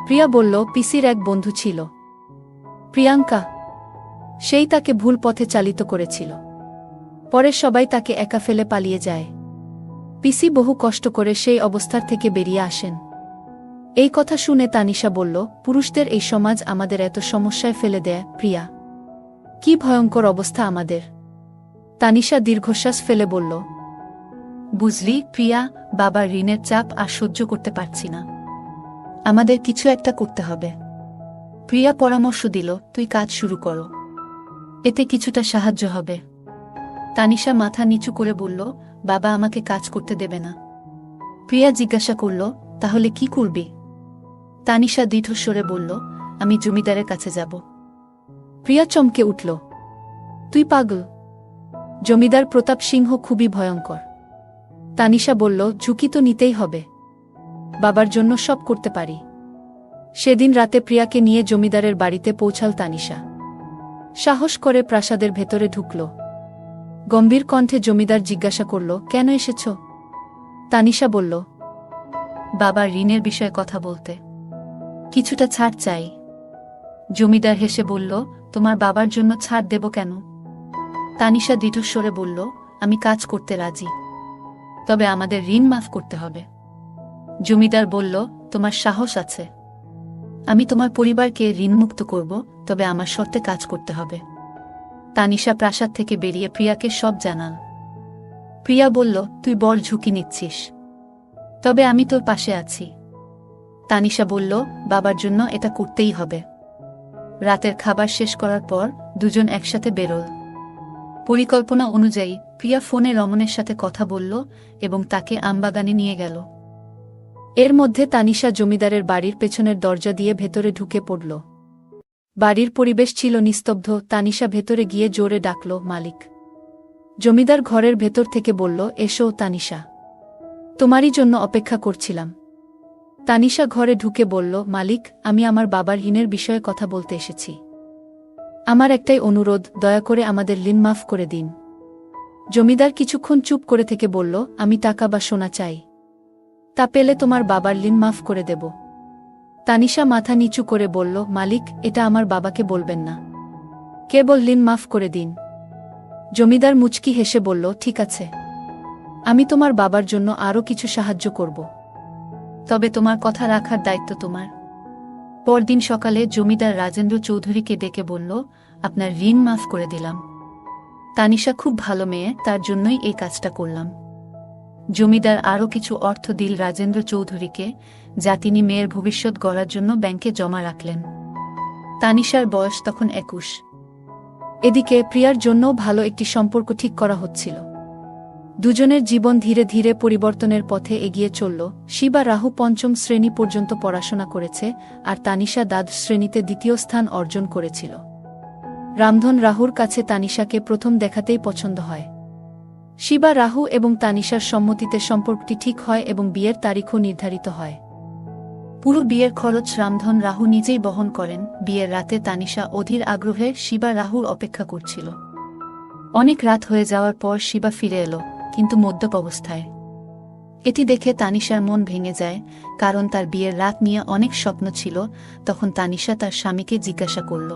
প্রিয়া বলল, পিসির এক বন্ধু ছিল, প্রিয়াঙ্কা, সেই তাকে ভুল পথে চালিত করেছিল। পরে সবাই তাকে একা ফেলে পালিয়ে যায়। পিসি বহু কষ্ট করে সেই অবস্থার থেকে বেরিয়ে আসেন। এই কথা শুনে তানিশা বলল, পুরুষদের এই সমাজ আমাদের এত সমস্যায় ফেলে দেয় প্রিয়া, কি ভয়ঙ্কর অবস্থা আমাদের। তানিশা দীর্ঘশ্বাস ফেলে বলল, বুঝলি প্রিয়া, বাবার ঋণের চাপ আর সহ্য করতে পারছি না, আমাদের কিছু একটা করতে হবে। প্রিয়া পরামর্শ দিল, তুই কাজ শুরু করো, এতে কিছুটা সাহায্য হবে। তানিশা মাথা নিচু করে বলল, বাবা আমাকে কাজ করতে দেবে না। প্রিয়া জিজ্ঞাসা করল, তাহলে কি করবি? তানিশা দৃঢ়স্বরে বলল, আমি জমিদারের কাছে যাব। প্রিয়া চমকে উঠল, তুই পাগল? জমিদার প্রতাপ সিংহ খুবই ভয়ঙ্কর। তানিশা বলল, ঝুঁকি তো নিতেই হবে, বাবার জন্য সব করতে পারি। সেদিন রাতে প্রিয়াকে নিয়ে জমিদারের বাড়িতে পৌঁছাল তানিশা। সাহস করে প্রাসাদের ভেতরে ঢুকল। গম্ভীর কণ্ঠে জমিদার জিজ্ঞাসা করল, কেন এসেছ? তানিশা বলল, বাবার ঋণের বিষয়ে কথা বলতে, কিছুটা ছাড় চাই। জমিদার হেসে বলল, তোমার বাবার জন্য ছাড় দেব কেন? তানিশা দৃঢ়স্বরে বলল, আমি কাজ করতে রাজি, তবে আমাদের ঋণ মাফ করতে হবে। জমিদার বলল, তোমার সাহস আছে, আমি তোমার পরিবারকে ঋণমুক্ত করব, তবে আমার শর্তে কাজ করতে হবে। তানিশা প্রাসাদ থেকে বেরিয়ে প্রিয়াকে সব জানাল। প্রিয়া বলল, তুই বড় ঝুঁকি নিচ্ছিস, তবে আমি তোর পাশে আছি। তানিশা বলল, বাবার জন্য এটা করতেই হবে। রাতের খাবার শেষ করার পর দুজন একসাথে বেরোল। পরিকল্পনা অনুযায়ী প্রিয়া ফোনে রমনের সাথে কথা বলল এবং তাকে আমবাগানে নিয়ে গেল। এর মধ্যে তানিশা জমিদারের বাড়ির পেছনের দরজা দিয়ে ভেতরে ঢুকে পড়ল। বাড়ির পরিবেশ ছিল নিস্তব্ধ। তানিশা ভেতরে গিয়ে জোরে ডাকল, মালিক। জমিদার ঘরের ভেতর থেকে বলল, এসো তানিশা, তোমারই জন্য অপেক্ষা করছিলাম। তানিশা ঘরে ঢুকে বলল, মালিক, আমি আমার বাবার ঋণের বিষয়ে কথা বলতে এসেছি। আমার একটাই অনুরোধ, দয়া করে আমাদের ঋণ মাফ করে দিন। জমিদার কিছুক্ষণ চুপ করে থেকে বলল, আমি টাকা বা সোনা চাই, তা পেলে তোমার বাবার ঋণ মাফ করে দেব। তানিশা মাথা নিচু করে বলল, মালিক, এটা আমার বাবাকে বলবেন না, কেবল ঋণ মাফ করে দিন। জমিদার মুচকি হেসে বলল, ঠিক আছে, আমি তোমার বাবার জন্য আরও কিছু সাহায্য করব, তবে তোমার কথা রাখার দায়িত্ব তোমার। পরদিন সকালে জমিদার রাজেন্দ্র চৌধুরীকে ডেকে বলল, আপনার ঋণ মাফ করে দিলাম। তানিশা খুব ভালো মেয়ে, তার জন্যই এই কাজটা করলাম। জমিদার আরও কিছু অর্থ দিল রাজেন্দ্র চৌধুরীকে, যা তিনি মেয়ের ভবিষ্যৎ গড়ার জন্য ব্যাংকে জমা রাখলেন। তানিশার বয়স তখন 21। এদিকে প্রিয়ার জন্য ভালো একটি সম্পর্ক ঠিক করা হচ্ছিল। দুজনের জীবন ধীরে ধীরে পরিবর্তনের পথে এগিয়ে চলল। শিবা রাহু পঞ্চম শ্রেণী পর্যন্ত পড়াশোনা করেছে, আর তানিশা দ্বাদশ শ্রেণীতে দ্বিতীয় স্থান অর্জন করেছিল। রামধন রাহুর কাছে তানিশাকে প্রথম দেখাতেই পছন্দ হয়। শিবা রাহু এবং তানিশার সম্মতিতে সম্পর্কটি ঠিক হয় এবং বিয়ের তারিখও নির্ধারিত হয়। পুরো বিয়ের খরচ রামধন রাহু নিজেই বহন করেন। বিয়ের রাতে তানিশা অধীর আগ্রহে শিবা রাহুর অপেক্ষা করছিল। অনেক রাত হয়ে যাওয়ার পর শিবা ফিরে এলো, কিন্তু মদ্যপ অবস্থায়। এটি দেখে তানিশার মন ভেঙে যায়, কারণ তার বিয়ের রাত নিয়ে অনেক স্বপ্ন ছিল। তখন তানিশা তার স্বামীকে জিজ্ঞাসা করল,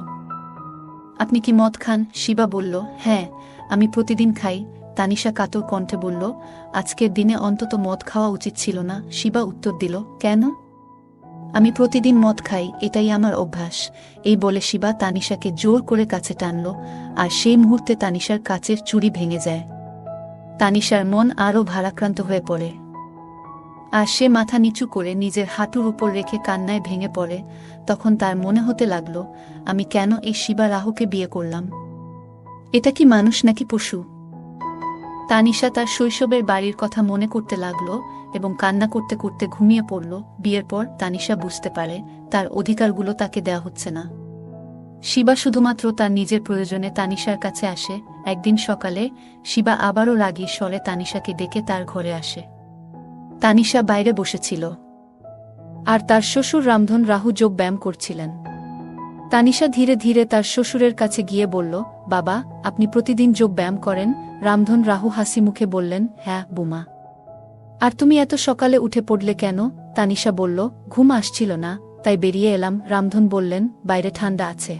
আপনি কি মদ খান? শিবা বলল, হ্যাঁ, আমি প্রতিদিন খাই। তানিশা কাতর কণ্ঠে বলল, আজকের দিনে অন্তত মদ খাওয়া উচিত ছিল না। শিবা উত্তর দিল, কেন? আমি প্রতিদিন মদ খাই, এটাই আমার অভ্যাস। এই বলে শিবা তানিশাকে জোর করে কাছে টানল, আর সেই মুহূর্তে তানিশার কাচের চুড়ি ভেঙে যায়। তানিশার মন আরও ভারাক্রান্ত হয়ে পড়ে, আর সে মাথা নিচু করে নিজের হাঁটুর উপর রেখে কান্নায় ভেঙে পড়ে। তখন তার মনে হতে লাগল, আমি কেন এই শিবা রাহুকে বিয়ে করলাম? এটা কি মানুষ নাকি পশু? তানিশা তার শৈশবের বাড়ির কথা মনে করতে লাগল এবং কান্না করতে করতে ঘুমিয়ে পড়ল। বিয়ের পর তানিশা বুঝতে পারে তার অধিকারগুলো তাকে দেয়া হচ্ছে না। শিবা শুধুমাত্র তার নিজের প্রয়োজনে তানিশার কাছে আসে। একদিন সকালে শিবা আবারও রাগী স্বরে তানিশাকে ডেকে তার ঘরে আসে। তানিশা বাইরে বসেছিল, আর তার শ্বশুর রামধন রাহু যোগ ব্যায়াম করছিলেন। তানিশা ধীরে ধীরে তার শ্বশুরের কাছে গিয়ে বলল, বাবা, আপনি প্রতিদিন যোগ ব্যায়াম করেন? রামধন রাহু হাসি মুখে বললেন, হ্যাঁ বুমা। আর তুমি এত সকালে উঠে পড়লে কেন? তানিশা বলল, ঘুম আসছিল না, তাই বেরিয়ে এলাম। রামধন বললেন, বাইরে ঠান্ডা আছে,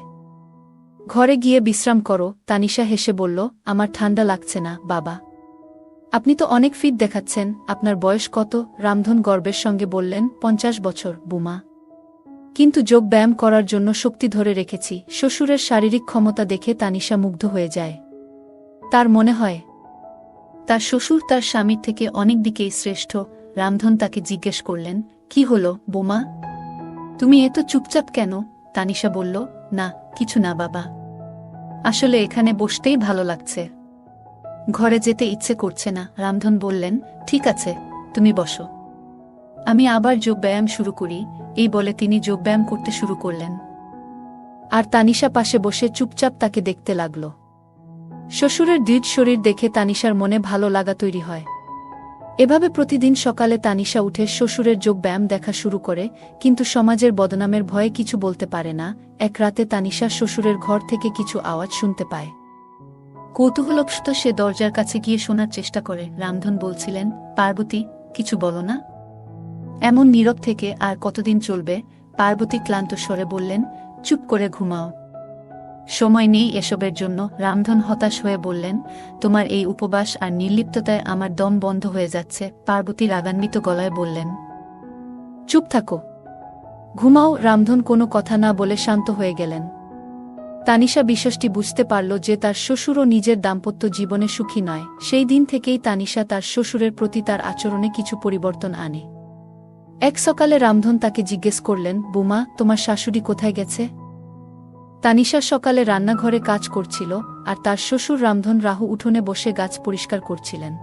ঘরে গিয়ে বিশ্রাম করো। তানিশা হেসে বলল, আমার ঠান্ডা লাগছে না বাবা, আপনি তো অনেক ফিট দেখাচ্ছেন। আপনার বয়স কত? রামধন গর্বের সঙ্গে বললেন, 50 বছর বুমা, কিন্তু যোগ ব্যায়াম করার জন্য শক্তি ধরে রেখেছি। শ্বশুরের শারীরিক ক্ষমতা দেখে তানিশা মুগ্ধ হয়ে যায়। তার মনে হয় তার শ্বশুর তার স্বামীর থেকে অনেক দিকেই শ্রেষ্ঠ। রামধন তাকে জিজ্ঞেস করলেন, কি হলো বোমা, তুমি এত চুপচাপ কেন? তানিশা বলল, না কিছু না বাবা, আসলে এখানে বসতেই ভালো লাগছে, ঘরে যেতে ইচ্ছে করছে না। রামধন বললেন, ঠিক আছে, তুমি বসো, আমি আবার যোগ ব্যায়াম শুরু করি। এই বলে তিনি যোগ ব্যায়াম করতে শুরু করলেন, আর তানিশা পাশে বসে চুপচাপ তাকে দেখতে লাগল। শ্বশুরের দৃঢ় শরীর দেখে তানিশার মনে ভালো লাগা তৈরি হয়। এভাবে প্রতিদিন সকালে তানিশা উঠে শ্বশুরের যোগ ব্যায়াম দেখা শুরু করে, কিন্তু সমাজের বদনামের ভয়ে কিছু বলতে পারে না। এক রাতে তানিশা শ্বশুরের ঘর থেকে কিছু আওয়াজ শুনতে পায়। কৌতূহলবশত সে দরজার কাছে গিয়ে শোনার চেষ্টা করে। রামধন বলছিলেন, পার্বতী, কিছু বলো না। এমন নীরব থেকে আর কতদিন চলবে? পার্বতী ক্লান্ত স্বরে বললেন, চুপ করে ঘুমাও, সময় নেই এসবের জন্য। রামধন হতাশ হয়ে বললেন, তোমার এই উপবাস আর নির্লিপ্ততায় আমার দম বন্ধ হয়ে যাচ্ছে। পার্বতী রাগান্বিত গলায় বললেন, চুপ থাকো, ঘুমাও। রামধন কোনো কথা না বলে শান্ত হয়ে গেলেন। তানিশা বিষয়টি বুঝতে পারল যে তার শ্বশুরও নিজের দাম্পত্য জীবনে সুখী নয়। সেই দিন থেকেই তানিশা তার শ্বশুরের প্রতি তার আচরণে কিছু পরিবর্তন আনে। এক সকালে রামধন তাকে জিজ্ঞেস করলেন, বুমা, তোমার শাশুড়ি কোথায় গেছে? তানিশা সকালে রান্নাঘরে কাজ করছিল, আর তার শ্বশুর রামধন রাহু উঠোনে বসে গাছ পরিষ্কার করছিলেন।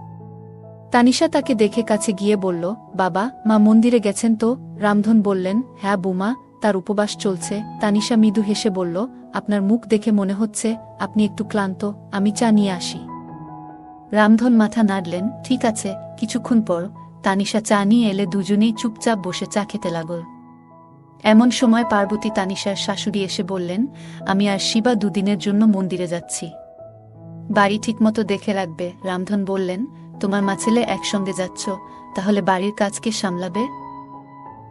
তানিশা তাকে দেখে কাছে গিয়ে বলল, বাবা, মা মন্দিরে গেছেন তো? রামধন বললেন, হ্যাঁ বুমা, তার উপবাস চলছে। তানিশা মৃদু হেসে বলল, আপনার মুখ দেখে মনে হচ্ছে আপনি একটু ক্লান্ত, আমি চা নিয়ে আসি। রামধন মাথা নাড়লেন, ঠিক আছে। কিছুক্ষণ পর তানিশা চা নিয়ে এলে দুজনেই চুপচাপ বসে চা খেতে লাগল। এমন সময় পার্বতী তানিশার শাশুড়ি এসে বললেন, আমি আর শিবা দুদিনের জন্য মন্দিরে যাচ্ছি, বাড়ি ঠিকমতো দেখে রাখবে। রামধন বললেন, তোমার মা ছেলে একসঙ্গে যাচ্ছ, তাহলে বাড়ির কাজ কে সামলাবে?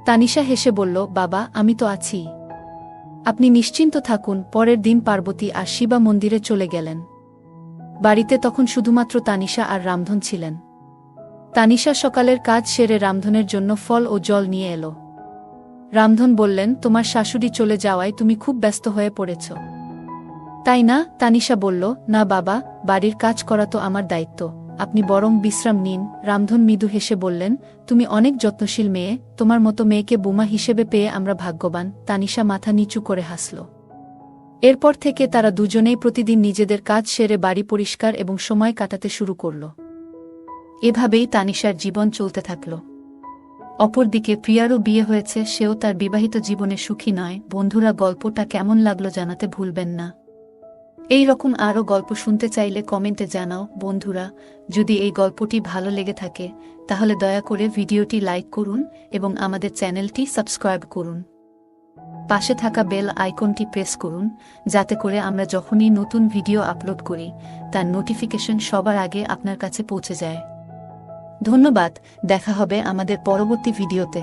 তানিশা হেসে বলল, বাবা, আমি তো আছি, আপনি নিশ্চিন্ত থাকুন। পরের দিন পার্বতী আর শিবা মন্দিরে চলে গেলেন। বাড়িতে তখন শুধুমাত্র তানিশা আর রামধন ছিলেন। তানিশা সকালের কাজ সেরে রামধনের জন্য ফল ও জল নিয়ে এলো। রামধন বললেন, তোমার শাশুড়ি চলে যাওয়ায় তুমি খুব ব্যস্ত হয়ে পড়েছ, তাই না? তানিশা বলল, না বাবা, বাড়ির কাজ করা তো আমার দায়িত্ব, আপনি বরং বিশ্রাম নিন। রামধন মৃদু হেসে বললেন, তুমি অনেক যত্নশীল মেয়ে, তোমার মতো মেয়েকে বোমা হিসেবে পেয়ে আমরা ভাগ্যবান। তানিশা মাথা নিচু করে হাসল। এরপর থেকে তারা দুজনেই প্রতিদিন নিজেদের কাজ সেরে বাড়ি পরিষ্কার এবং সময় কাটাতে শুরু করল। এভাবেই তানিশার জীবন চলতে থাকল। অপরদিকে প্রিয়ারও বিয়ে হয়েছে, সেও তার বিবাহিত জীবনে সুখী নয়। বন্ধুরা, গল্পটা কেমন লাগলো জানাতে ভুলবেন না। এই রকম আরও গল্প শুনতে চাইলে কমেন্টে জানাও। বন্ধুরা, যদি এই গল্পটি ভালো লেগে থাকে তাহলে দয়া করে ভিডিওটি লাইক করুন এবং আমাদের চ্যানেলটি সাবস্ক্রাইব করুন। পাশে থাকা বেল আইকনটি প্রেস করুন, যাতে করে আমরা যখনই নতুন ভিডিও আপলোড করি তার নোটিফিকেশন সবার আগে আপনার কাছে পৌঁছে যায়। ধন্যবাদ, দেখা হবে আমাদের পরবর্তী ভিডিওতে।